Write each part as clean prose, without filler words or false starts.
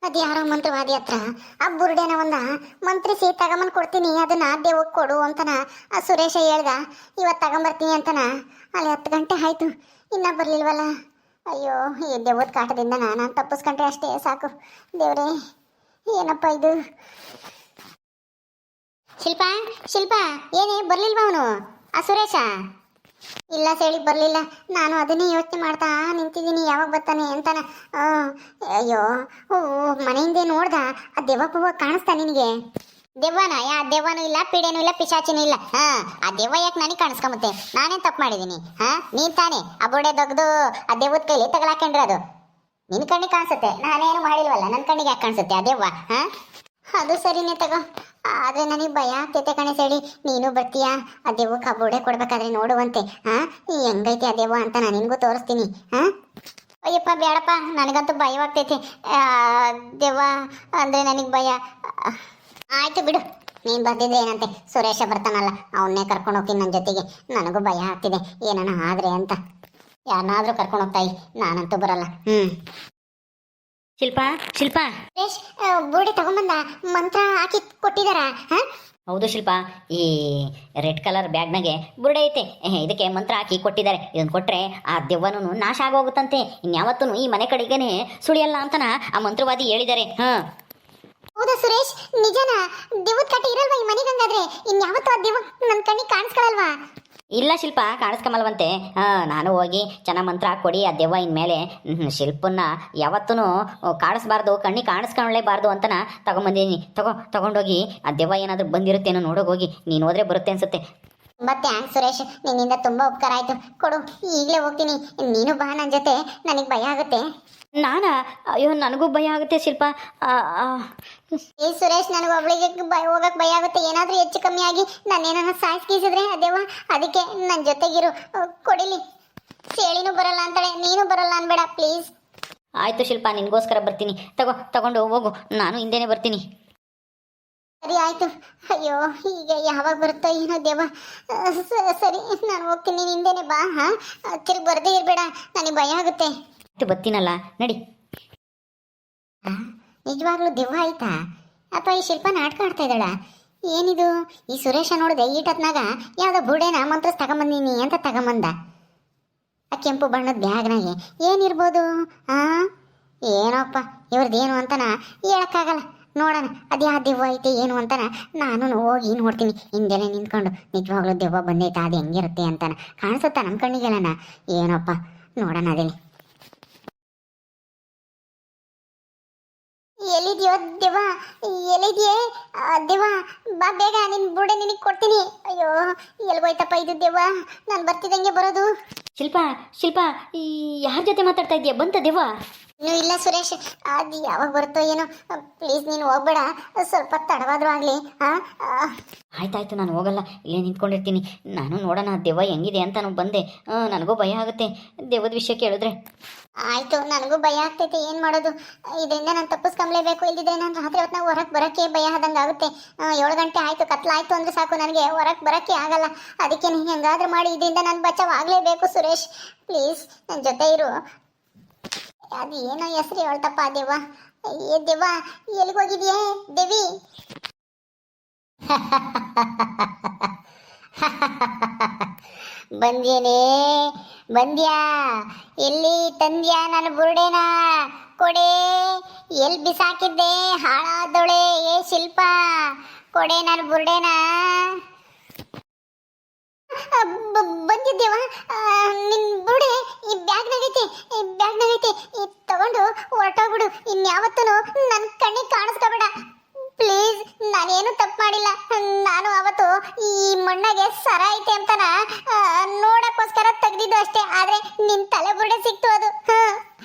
ಅದು ಯಾರೋ ಮಂತ್ರವಾದಿ ಹತ್ರ ಆ ಬುರುಡೆನ ಒಂದ ಮಂತ್ರಿಸಿ ತಗೊಂಬಂದು ಕೊಡ್ತೀನಿ, ಅದನ್ನ ದೇವಕ್ಕೆ ಕೊಡು ಅಂತನ ಆ ಸುರೇಶ ಹೇಳ್ದ. ಇವತ್ತು ತಗೊಂಬರ್ತೀನಿ ಅಂತನ. ಅಲ್ಲಿ 10 ಗಂಟೆ ಆಯ್ತು, ಇನ್ನ ಬರ್ಲಿಲ್ವಲ್ಲ. ಅಯ್ಯೋ, ಈ ದೇವದ ಕಾಟದಿಂದ ನಾನು ತಪ್ಪಿಸ್ಕೊಂಡ್ರೆ ಅಷ್ಟೇ ಸಾಕು. ದೇವ್ರೇ, ಏನಪ್ಪ ಇದು? ಶಿಲ್ಪ, ಶಿಲ್ಪ, ಏನೇ ಬರ್ಲಿಲ್ವ ಅವನು ಆ ಸುರೇಶ? ಇಲ್ಲ ಸೇಳಿ ಬರಲಿಲ್ಲ. ನಾನು ಅದನ್ನೇ ಯೋಚನೆ ಮಾಡ್ತಾ ನಿಂತಿದ್ದೀನಿ, ಯಾವಾಗ ಬರ್ತಾನೆ ಅಂತಾನ. ಅಯ್ಯೋ, ಮನೆಯಿಂದೆ ನೋಡ್ದ ಆ ದೆವ್ವ ಕಾಣಿಸ್ತಾ ನಿನಗೆ? ದೆವ್ವನ? ಯಾ ದೆವ್ವನೂ ಇಲ್ಲ, ಪೀಡೆನೂ ಇಲ್ಲ, ಪಿಶಾಚಿನೂ ಇಲ್ಲ. ಆ ದೆವ್ವ ಯಾಕೆ ನನಗೆ ಕಾಣಿಸ್ಕೊಂಬತ್ತೆ? ನಾನೇನು ತಪ್ಪು ಮಾಡಿದ್ದೀನಿ? ನೀನ್ ತಾನೇ ಆ ಬುಡೆ ದೊಗ್ದು ಆ ದೆವ್ವದ ಕೈಲಿ ತಗಲಾಕೊಂಡ್ರೆ ಅದು ನಿನ್ನ ಕಣ್ಣಿಗೆ ಕಾಣಿಸುತ್ತೆ. ನಾನೇನು ಮಾಡಿಲ್ವಲ್ಲ, ನನ್ನ ಕಣ್ಣಿಗೆ ಯಾಕೆ ಕಾಣಿಸುತ್ತೆ ಆ ದೆವ್ವ? ಅದು ಸರಿನೇ ತಗೋ. ಆದ್ರೆ ನನಗೆ ಭಯ ಆಗ್ತೈತೆ ಕಣೆ ಸೇಳಿ. ನೀನು ಬರ್ತೀಯಾ ಆ ದೆವ್ವಕ್ಕೆ ಆ ಬುಡೆ ಕೊಡ್ಬೇಕಾದ್ರೆ ನೋಡುವಂತೆ. ಹೆಂಗೈತೆ ಆ ದೆವ್ವ ಅಂತ ನಾನು ನಿನಗೂ ತೋರಿಸ್ತೀನಿ. ಅಯ್ಯಪ್ಪ ಬೇಡಪ್ಪ, ನನಗಂತೂ ಭಯವಾಗ್ತೈತೆ. ದೆವ್ವ ಅಂದ್ರೆ ನನಗೆ ಭಯ. ಆಯ್ತು ಬಿಡು, ನೀನು ಬರ್ತಿದ್ರೆ ಏನಂತೆ, ಸುರೇಶ ಬರ್ತಾನಲ್ಲ ಅವನ್ನೇ ಕರ್ಕೊಂಡು ಹೋಗ್ತೀನಿ ನನ್ನ ಜೊತೆಗೆ. ನನಗೂ ಭಯ ಆಗ್ತಿದೆ ಏನಾನ ಆದ್ರೆ ಅಂತ. ಯಾರನ್ನಾದ್ರೂ ಕರ್ಕೊಂಡು ಹೋಗ್ತಾಯಿ, ನಾನಂತೂ ಬರಲ್ಲ. ಶಿಲ್ಪ, ಶಿಲ್ಪ, ಸುರೇಶ್ ಬುರುಡೆ ತಗೊಂಬಂದ ಮಂತ್ರ ಹಾಕಿ ಕೊಟ್ಟಿದಾರ? ಹೌದು ಶಿಲ್ಪ, ಈ ರೆಡ್ ಕಲರ್ ಬ್ಯಾಗ್ನಾಗೆ ಬುರುಡೆ ಐತೆ. ಇದಕ್ಕೆ ಮಂತ್ರ ಹಾಕಿ ಕೊಟ್ಟಿದ್ದಾರೆ. ಇದನ್ನು ಕೊಟ್ಟರೆ ಆ ದೆವ್ವನೂ ನಾಶ ಆಗೋಗುತ್ತಂತೆ. ಇನ್ಯಾವತ್ತೂ ಈ ಮನೆ ಕಡೆಗೇನೆ ಸುಳಿಯಲ್ಲ ಅಂತನ ಆ ಮಂತ್ರವಾದಿ ಹೇಳಿದ್ದಾರೆ. ಹೌದಾ ಸುರೇಶ್, ನಿಜನಾ? ದೆವ್ವದ ಕಾಟ ಇರಲ್ವಾ ಈ ಮನೆಗಂಗಾದ್ರೆ? ಇನ್ಯಾವತ್ತೂ ಆ ದೆವ್ವ ನನ್ನ ಕಣ್ಣಿಗೆ ಕಾಣಿಸ್ಕೊಳಲ್ವಾ? ಇಲ್ಲ ಶಿಲ್ಪ, ಕಾಣಿಸ್ಕೊಂಬಲ್ವಂತೆ. ನಾನು ಹೋಗಿ ಚೆನ್ನಾಗಿ ಮಂತ್ರ ಕೊಡಿ ಆ ದೆವ್ವ ಇನ್ಮೇಲೆ ಶಿಲ್ಪನ್ನ ಯಾವತ್ತೂ ಕಾಣಿಸ್ಬಾರ್ದು, ಕಣ್ಣಿಗೆ ಕಾಣಿಸ್ಕೊಳ್ಳೇಬಾರ್ದು ಅಂತನ ತಗೊಂಬಂದಿದ್ದೀನಿ. ತಗೊಂಡೋಗಿ ಆ ದೆವ್ವ ಏನಾದರೂ ಬಂದಿರುತ್ತೇನೋ ನೋಡೋಗಿ. ನೀನು ಹೋದ್ರೆ ಬರುತ್ತೆ ಅನ್ಸುತ್ತೆ. ತುಂಬ ಥ್ಯಾಂಕ್ಸ್ ಸುರೇಶ್, ನಿನ್ನಿಂದ ತುಂಬ ಉಪಕಾರ ಆಯಿತು. ಕೊಡು, ಈಗಲೇ ಹೋಗ್ತೀನಿ. ನೀನು ಬಾ ನನ್ನ ಜೊತೆ, ನನಗೆ ಭಯ ಆಗುತ್ತೆ. ನಾನಾ? ಅಯ್ಯೋ, ನನಗೂ ಭಯ ಆಗುತ್ತೆ ಶಿಲ್ಪ. ಏ ಸುರೇಶ್, ನನಗೆ ಒಬ್ಳಿಗೆ ಹೋಗಕ್ಕೆ ಭಯ ಆಗುತ್ತೆ. ಏನಾದರೂ ಹೆಚ್ಚು ಕಮ್ಮಿ ಆಗಿ ನಾನೇನ ಸಾಯಿಸ್ಕೀಸಿದ್ರೆ ಅದೇವ, ಅದಕ್ಕೆ ನನ್ನ ಜೊತೆಗಿರು. ಕೊಡಿಲಿ. ಸೇಳಿನೂ ಬರಲ್ಲ ಅಂತಾಳೆ, ನೀನು ಬರಲ್ಲ ಅನ್ಬೇಡ ಪ್ಲೀಸ್. ಆಯಿತು ಶಿಲ್ಪ, ನಿನಗೋಸ್ಕರ ಬರ್ತೀನಿ. ತಗೊಂಡು ಹೋಗು, ನಾನು ಹಿಂದೆನೇ ಬರ್ತೀನಿ. ಸರಿ ಆಯಿತು. ಅಯ್ಯೋ, ಈಗ ಯಾವಾಗ ಬರುತ್ತೋ ಏನೋ ದೇವ. ಸರಿ, ನಾನು ಹೋಗ್ತೀನಿ, ನೀನು ಹಿಂದೆನೇ ಬಾ. ತಿರುಗಿ ಬರದೇ ಇರಬೇಡ, ನನಗೆ ಭಯ ಆಗುತ್ತೆ. ಬರ್ತೀನಲ್ಲ, ನಡಿ. ನಿಜವಾಗ್ಲೂ ದೆವ್ವ ಆಯ್ತಾ ಅಥವಾ ಈ ಶಿಲ್ಪ ನಾಟಕ ಆಡ್ತಾ ಇದ್ದಾಳ? ಏನಿದು? ಈ ಸುರೇಶ ನೋಡಿದೆ ಈಟತ್ನಾಗ ಯಾವುದೋ ಬುರುಡೆನ ಮಂತ್ರಸ್ ತಗೊಂಬಂದೀನಿ ಅಂತ ತಗೊಂಬಂದ ಆ ಕೆಂಪು ಬಣ್ಣದ ಬ್ಯಾಗ್ನಾಗೆ. ಏನಿರ್ಬೋದು? ಏನೋಪ್ಪ ಇವ್ರದ್ದೇನು ಅಂತನ ಹೇಳಕ್ಕಾಗಲ್ಲ. ನೋಡೋಣ ಅದು ಯಾವ ದೆವ್ವ ಐತೆ ಏನು ಅಂತನ ನಾನು ಹೋಗಿ ನೋಡ್ತೀನಿ ಹಿಂದೆಲೆ ನಿಂತ್ಕೊಂಡು. ನಿಜವಾಗ್ಲೂ ದೆವ್ವ ಬಂದೈತಾ, ಅದು ಹೆಂಗಿರುತ್ತೆ ಅಂತಾನ ಕಾಣಿಸುತ್ತಾ ನಮ್ಮ ಕಣ್ಣಿಗೆಲ್ಲನ? ಏನೋಪ್ಪ, ನೋಡೋಣ ಅದೇನೆ. ಎಲ್ಲಿದೆಯೋ ದೆವ್ವ? ಎಲ್ಲಿದೆಯೇ ದೆವ್ವ? ಬಾ ಬೇಗ, ನಿನ್ನ ಬುರುಡೆ ನಿನಗೆ ಕೊಡ್ತೀನಿ. ಅಯ್ಯೋ, ಎಲ್ಗೋಯ್ತಪ್ಪ ಇದು ದೆವ್ವ? ನಾನು ಬರ್ತಿದ್ದಂಗೆ ಬರೋದು. ಶಿಲ್ಪ, ಯಾರ ಜೊತೆ ಮಾತಾಡ್ತಾ ಇದೀಯ? ಬಂತ ದೆವ್ವ? ಇನ್ನೂ ಇಲ್ಲ ಸುರೇಶ್, ಅದು ಯಾವಾಗ ಬರುತ್ತೋ ಏನೋ. ಪ್ಲೀಸ್ ನೀನು ಹೋಗ್ಬೇಡ, ಸ್ವಲ್ಪ ತಡವಾದ್ರೂ ಆಗಲಿ. ಆಯ್ತಾಯ್ತು, ನಾನು ಹೋಗಲ್ಲ, ಇಲ್ಲೇ ನಿಂತ್ಕೊಂಡಿರ್ತೀನಿ. ನಾನು ನೋಡೋಣ ದೆವ್ವ ಹೆಂಗಿದೆ ಅಂತ ನಾನು ಬಂದೆ. ನನಗೂ ಭಯ ಆಗುತ್ತೆ ದೆವ್ವದ ವಿಷಯ ಕೇಳಿದ್ರೆ. ಆಯಿತು, ನನಗೂ ಭಯ ಆಗ್ತೈತೆ. ಏನು ಮಾಡೋದು? ಇದರಿಂದ ನಾನು ತಪ್ಪಿಸ್ಕೊಂಬ್ಲೇಬೇಕು. ಇಲ್ದಿದ್ರೆ ನಾನು ರಾತ್ರಿ ಹೊತ್ತಿನಾಗ ಹೊರಗೆ ಬರೋಕ್ಕೆ ಭಯ ಆದಂಗೆ ಆಗುತ್ತೆ. 7 ಗಂಟೆ ಆಯಿತು, ಕತ್ಲಾಯಿತು ಅಂದರೆ ಸಾಕು, ನನಗೆ ಹೊರಗೆ ಬರೋಕ್ಕೆ ಆಗಲ್ಲ. ಅದಕ್ಕೆ ನೀನು ಹೆಂಗಾದ್ರೂ ಮಾಡಿ ಇದರಿಂದ ನಾನು ಬಚಾವಾಗಲೇಬೇಕು. ಸುರೇಶ್ ಪ್ಲೀಸ್ ನನ್ನ ಜೊತೆ ಇರು. ಅದು ಏನೋ ಹೆಸರು ಹೇಳ್ತಪ್ಪ ದೆವ್ವ. ಏ ದೆವ್ವ, ಎಲ್ಲಿಗೋಗಿದೆಯೇ ದೇವಿ? ಬಂದ್ಯೇನೇ? ಬಂದ್ಯಾ? ಎಲ್ಲಿ ತಂದ್ಯಾ ನನ್ನ ಬುರುಡೆನ? ಕೊಡೆ. ಎಲ್ಲಿ ಬಿಸಾಕಿದ್ದೆ ಹಾಳಾದೊಳೆ? ಏ ಶಿಲ್ಪ, ಕೊಡೆ ನನ್ನ ಬುರುಡೆನ. ಬಂದಿದ್ದೇವ? ನಿನ್ನ ಬುರುಡೆ ಈ ಬ್ಯಾಗ್ನಾಗೈತೆ, ತಗೊಂಡು ಹೊರಟೋಗ್ಬಿಡು. ಇನ್ಯಾವತ್ತೂ ನನ್ನ ಕಣ್ಣಿಗೆ ಕಾಣಿಸ್ಕೋಬೇಡ ಪ್ಲೀಸ್. ನಾನೇನು ತಪ್ಪು ಮಾಡಿಲ್ಲ. ನಾನು ಅವತ್ತು ಈ ಮಣ್ಣಾಗೆ ಸರ ಐತೆ ಅಂತನ ನೋಡಕ್ಕೋಸ್ಕರ ತೆಗ್ದಿದ್ದು ಅಷ್ಟೇ. ಆದ್ರೆ ನಿನ್ ತಲೆ ಬುರುಡೆ ಸಿಕ್ತು ಅದು.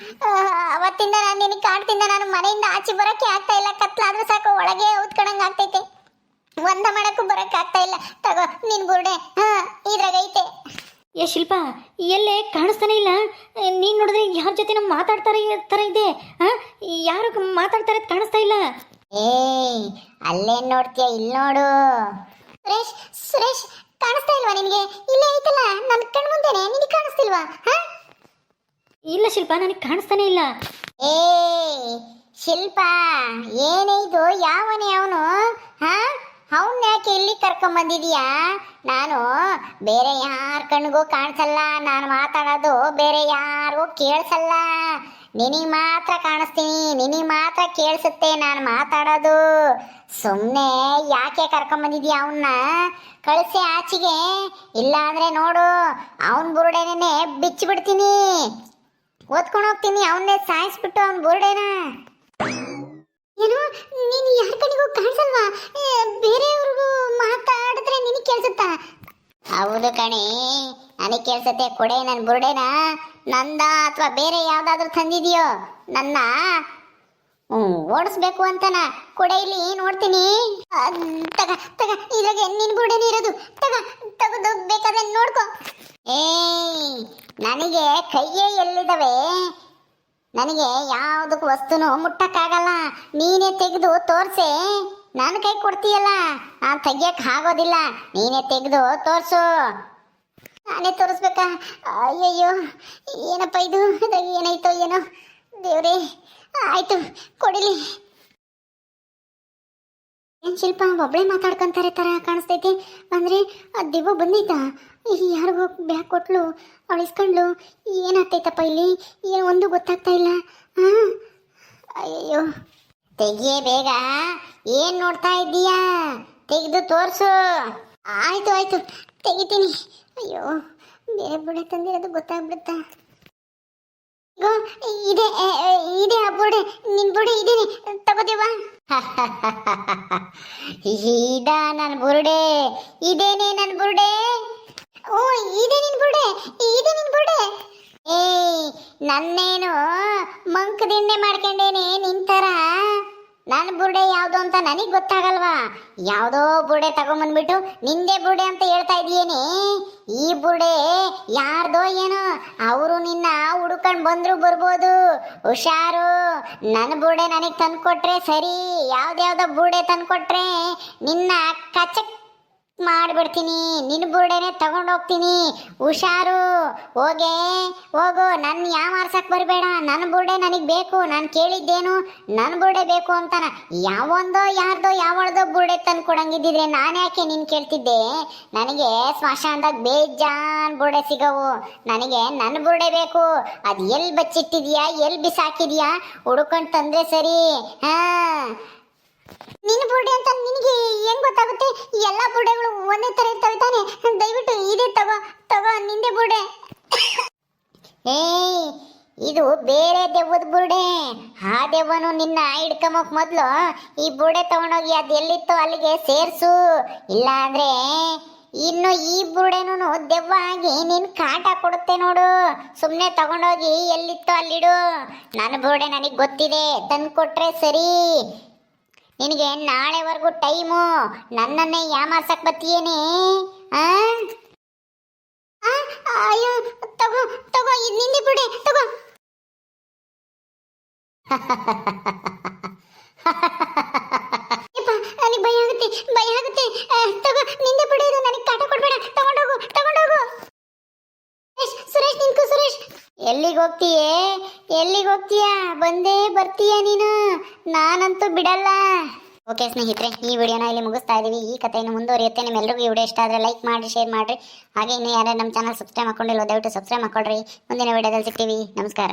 ಅವತ್ತಿಂದ ನಾನು ನಿನಗೆ ಕಾಣ್ತಿಂದ ನಾನು ಮನೆಯಿಂದ ಆಚೆ ಬರೋಕ್ಕೆ ಆಗ್ತಾ ಇಲ್ಲ. ಕತ್ಲಾದ್ರೂ ಸಾಕು, ಒಳಗೆ ಊದ್ಕೊಳಂಗೆ ಆಗ್ತೈತೆ. ಒಂದ ಮಾಡಕ್ಕೂ ಬರಕ್ಕೆ ಆಗ್ತಾ ಇಲ್ಲ. ತಗೋ ನಿನ್ ಬುರುಡೆ, ಇದ್ರಾಗೈತೆ. ಏ ಶಿಲ್ಪ, ಎಲ್ಲೇ ಕಾಣಿಸ್ತಾನೆ ಇಲ್ಲ? ನೀನು ನೋಡಿದ್ರೆ ಯಾರ ಜೊತೆ ನಾವು ಮಾತಾಡ್ತಾರೆ ಥರ ಇದೆ. ಯಾರು ಮಾತಾಡ್ತಾರೆ ಕಾಣಿಸ್ತಾ ಇಲ್ಲ. ಏಯ್, ಅಲ್ಲೇನ್ ನೋಡ್ತೀಯ? ಇಲ್ಲಿ ನೋಡು. ಸುರೇಶ್ ಕಾಣಿಸ್ತಾ ಇಲ್ವಾ ನಿನಗೆ? ಇಲ್ಲೇ ಐತಲ್ಲ ನನ್ನ ಕಣ್ಣು ಮುಂದೆನೆ, ನಿನಗೆ ಕಾಣಿಸ್ತಿಲ್ವಾ? ಇಲ್ಲ ಶಿಲ್ಪ, ನನಗೆ ಕಾಣಿಸ್ತಾನೆ ಇಲ್ಲ. ಏಯ್ ಶಿಲ್ಪ ಏನೇ ಇದು ಯಾವನೇ ಅವನು ಹಾ ಅವನ್ ಯಾಕೆ ಇಲ್ಲಿ ಕರ್ಕೊಂಬಂದಿದೀಯಾ ನಾನು ಬೇರೆ ಯಾರ ಕಣ್ಣಿಗೂ ಕಾಣಿಸಲ್ಲ ನಾನು ಮಾತಾಡೋದು ಬೇರೆ ಯಾರಿಗೂ ಕೇಳಿಸಲ್ಲ ನಿನಗೆ ಮಾತ್ರ ಕಾಣಿಸ್ತೀನಿ ನಿನಗೆ ಮಾತ್ರ ಕೇಳಿಸುತ್ತೆ ನಾನು ಮಾತಾಡೋದು ಸುಮ್ಮನೆ ಯಾಕೆ ಕರ್ಕೊಂಬಂದಿದ್ಯಾ ಅವನ್ನ ಕಳಿಸಿ ಆಚೆಗೆ ಇಲ್ಲ ಅಂದ್ರೆ ನೋಡು ಅವನ ಬುರುಡೆನೇ ಬಿಚ್ಚಿಬಿಡ್ತೀನಿ ಓದ್ಕೊಂಡು ಹೋಗ್ತೀನಿ ಅವನ್ನೇ ಸಾಯಿಸ್ಬಿಟ್ಟು ಅವನ ಬುರುಡೆನ ಏನು ನೀನು ಯಾರ ಕಣ್ಣಿಗೂ ಕಾಣಿಸಲ್ವಾ ಬೇರೆಯವ್ರಿಗೂ ಮಾತಾಡಿದ್ರೆ ನಿನಗೆ ಕೇಳಿಸುತ್ತಾ ಹೌದು ಕಣೆ ನನಗೆ ಕೇಳಿಸುತ್ತೆ ಕೊಡೆ ನನ್ನ ಬುರುಡೆನ ನಂದ ಅಥವಾ ಬೇರೆ ಯಾವ್ದಾದ್ರು ತಂದಿದೆಯೋ ನನ್ನ ಓಡಿಸ್ಬೇಕು ಅಂತನ ಕೊಡೆ ಇಲ್ಲಿ ನೋಡ್ತೀನಿ ತಗ ತಗ ಇದ್ರಾಗೆ ನಿನ್ ಬುರುಡೆನೇ ಇರೋದು ತಗ ತಗದು ಬೇಕಾದ್ರೆ ನೋಡ್ಕೊ ನನಗೆ ಕೈಯೇ ಎಲ್ಲಿದ್ದಾವೆ ನನಗೆ ಯಾವುದಕ್ಕೂ ವಸ್ತುನು ಮುಟ್ಟಕ್ಕಾಗಲ್ಲ ನೀನೇ ತೆಗೆದು ತೋರ್ಸೆ ನನ್ನ ಕೈ ಕೊಡ್ತೀಯಲ್ಲ ನಾನು ತೆಗಿಯಕ್ಕೆ ಆಗೋದಿಲ್ಲ ನೀನೇ ತೆಗೆದು ತೋರ್ಸು ನಾನೇ ತೋರಿಸ್ಬೇಕಾ ಅಯ್ಯಯ್ಯೋ ಏನಪ್ಪ ಇದು ಇದ್ರಾಗ ಏನಾಯ್ತೋ ಏನೋ ದೇವ್ರೇ ಆಯ್ತು ಕೊಡಿಲಿ ಏನ್ ಶಿಲ್ಪ ಒಬ್ಬಳೇ ಮಾತಾಡ್ಕೊಂತಾರೆ ತರ ಕಾಣಿಸ್ತೈತೆ ಅಂದ್ರೆ ಆ ದಿವ್ವ ಬಂದೈತಾ ಯಾರಿಗೋ ಬ್ಯಾಗ್ ಕೊಟ್ಲು ಅವಳು ಇಸ್ಕೊಂಡ್ಲು ಏನಾಗ್ತೈತಪ್ಪ ಇಲ್ಲಿ ಏನು ಒಂದು ಗೊತ್ತಾಗ್ತಾ ಇಲ್ಲ ಅಯ್ಯೋ ತೆಗಿಯೇ ಬೇಗ ಏನ್ ನೋಡ್ತಾ ಇದ್ದೀಯಾ ತೆಗೆದು ತೋರ್ಸು ಆಯ್ತು ಆಯ್ತು ತೆಗಿತೀನಿ ಅಯ್ಯೋ ಬೇರೆ ಬುಡೆ ತಂದಿರೋದು ಗೊತ್ತಾಗ್ಬಿಡುತ್ತಾ ಇದೆ ಇದೆ ಆ ಬುಡೆ ನಿನ್ ಬುಡೆ ಇದೇನೆ ತಗೋದೇವಾ ಇದ ನನ್ನ ಬುರುಡೆ ಇದೇನೆ ನನ್ನ ಬುರುಡೆ ಓ ಇದೆ ನಿನ್ ಬುರುಡೆ ಇದೆ ನಿನ್ ಬುರುಡೆ ನನ್ನೇನು ಮಂಕದಿಂಡೆ ಮಾಡ್ಕೊಂಡೇನೆ ನಿಂತರ ನನ್ನ ಬುರುಡೆ ಯಾವ್ದು ಅಂತ ನನಗೆ ಗೊತ್ತಾಗಲ್ವಾ ಯಾವುದೋ ಬುರುಡೆ ತಗೊಂಬಂದ್ಬಿಟ್ಟು ನಿಂದೆ ಬುರುಡೆ ಅಂತ ಹೇಳ್ತಾ ಇದೀಯೇನೆ ಈ ಬುರುಡೆ ಯಾರ್ದೋ ಏನೋ ಅವರು ನಿನ್ನ ಹುಡುಕೊಂಡು ಬಂದ್ರು ಬರ್ಬೋದು ಹುಷಾರು ನನ್ನ ಬುರುಡೆ ನನಗೆ ತಂದ್ಕೊಟ್ರೆ ಸರಿ ಯಾವ್ದ್ಯಾವ್ದೋ ಬುರುಡೆ ತಂದ್ಕೊಟ್ರೆ ನಿನ್ನ ಕಚಕ್ ಮಾಡಿಬಿಡ್ತೀನಿ ನಿನ್ನ ಬುರುಡೆನೆ ತಗೊಂಡೋಗ್ತೀನಿ ಹುಷಾರು ಹೋಗೆ ಹೋಗು ನನ್ನ ಯಾಮಾರ್ಸಕ್ ಬರಬೇಡ ನನ್ನ ಬುರುಡೆ ನನಗೆ ಬೇಕು ನಾನು ಕೇಳಿದ್ದೇನು ನನ್ನ ಬುರುಡೆ ಬೇಕು ಅಂತಾನ ಯಾವೊಂದೋ ಯಾರ್ದೋ ಯಾವಳ್ದೋ ಬುರುಡೆ ತಂದು ಕೊಡಂಗಿದ್ದಿದ್ರೆ ನಾನು ಯಾಕೆ ನೀನು ಕೇಳ್ತಿದ್ದೆ ನನಗೆ ಸ್ಮಶಾನದಾಗ ಬೇಜಾನ್ ಬುರುಡೆ ಸಿಗವು ನನಗೆ ನನ್ನ ಬುರುಡೆ ಬೇಕು ಅದು ಎಲ್ಲಿ ಬಚ್ಚಿಟ್ಟಿದ್ಯಾ ಎಲ್ಲಿ ಬಿಸಾಕಿದ್ಯಾ ಹುಡ್ಕೊಂಡು ತಂದ್ರೆ ಸರಿ ನಿನ್ನ ಬುರುಡೆ ಅಂತ ನಿನಗೆ ಹೆಂಗ್ ಗೊತ್ತಾಗುತ್ತೆ ಎಲ್ಲ ಬುರುಡೆಗಳು ಒಂದೇ ತರ ಇರ್ತವೆ ತಾನೆ ದಯವಿಟ್ಟು ಇದೇ ತಗೋ ತಗೋ ನಿಂದೆ ಬುರುಡೆ ಇದು ಬೇರೆ ದೆವ್ವದ ಬುರುಡೆ ಆ ದೆವ್ವನು ನಿನ್ನ ಹಿಡ್ಕೊಂಬಕ್ ಮೊದ್ಲು ಈ ಬುರುಡೆ ತಗೊಂಡೋಗಿ ಅದು ಎಲ್ಲಿತ್ತೋ ಅಲ್ಲಿಗೆ ಸೇರ್ಸು ಇಲ್ಲ ಅಂದ್ರೆ ಇನ್ನು ಈ ಬುರುಡೆನೂ ದೆವ್ವ ಆಗಿ ನಿನ್ ಕಾಟ ಕೊಡುತ್ತೆ ನೋಡು ಸುಮ್ಮನೆ ತಗೊಂಡೋಗಿ ಎಲ್ಲಿತ್ತೋ ಅಲ್ಲಿಡು ನನ್ನ ಬುರುಡೆ ನನಗೆ ಗೊತ್ತಿದೆ ತಂದು ಕೊಟ್ರೆ ಸರಿ ನಿನಗೆ ನಾಳೆವರೆಗೂ ಟೈಮು ನನ್ನನ್ನೇ ಯಾಮಾರ್ಸಕ್ ಬತ್ತೀಯೇನೆ ಅಯ್ಯೋ ತಗೋ ತಗೋ ಇದು ನಿಂದೆ ಬುರುಡೆ ತಗೋ ನನಗೆ ಭಯ ಆಗುತ್ತೆ ತಗೋ ನಿಂದೆ ಬುರುಡೆ ಇದು ನನಗೆ ಕಾಟ ಕೊಡ್ಬೇಡ ತಗೊಂಡೋಗು ಸುರೇಶ್ ನಿಂತ್ಕೋ ಸುರೇಶ್ ಎಲ್ಲಿಗೆ ಹೋಗ್ತೀಯಾ ಬಂದೇ ಬರ್ತೀಯ ನೀನು ನಾನಂತೂ ಬಿಡಲ್ಲ ಓಕೆ ಸ್ನೇಹಿತರೆ ಈ ವಿಡಿಯೋನ ಇಲ್ಲಿ ಮುಗಿಸ್ತಾ ಇದೀವಿ ಈ ಕಥೆಯನ್ನು ಮುಂದುವರಿಯುತ್ತೆ ನಿಮ್ಮೆಲ್ಲರಿಗೂ ಈ ವಿಡಿಯೋ ಇಷ್ಟ ಆದರೆ ಲೈಕ್ ಮಾಡಿ ಶೇರ್ ಮಾಡಿರಿ ಹಾಗೆ ಇನ್ನೂ ಯಾರು ನಮ್ಮ ಚಾನಲ್ ಸಬ್ಸ್ಕ್ರೈಬ್ ಮಾಡ್ಕೊಂಡಿಲ್ಲ ದಯವಿಟ್ಟು ಸಬ್ಸ್ಕ್ರೈಬ್ ಮಾಡ್ಕೊಳ್ರಿ ಮುಂದಿನ ವಿಡಿಯೋದಲ್ಲಿ ಸಿಗ್ತೀವಿ ನಮಸ್ಕಾರ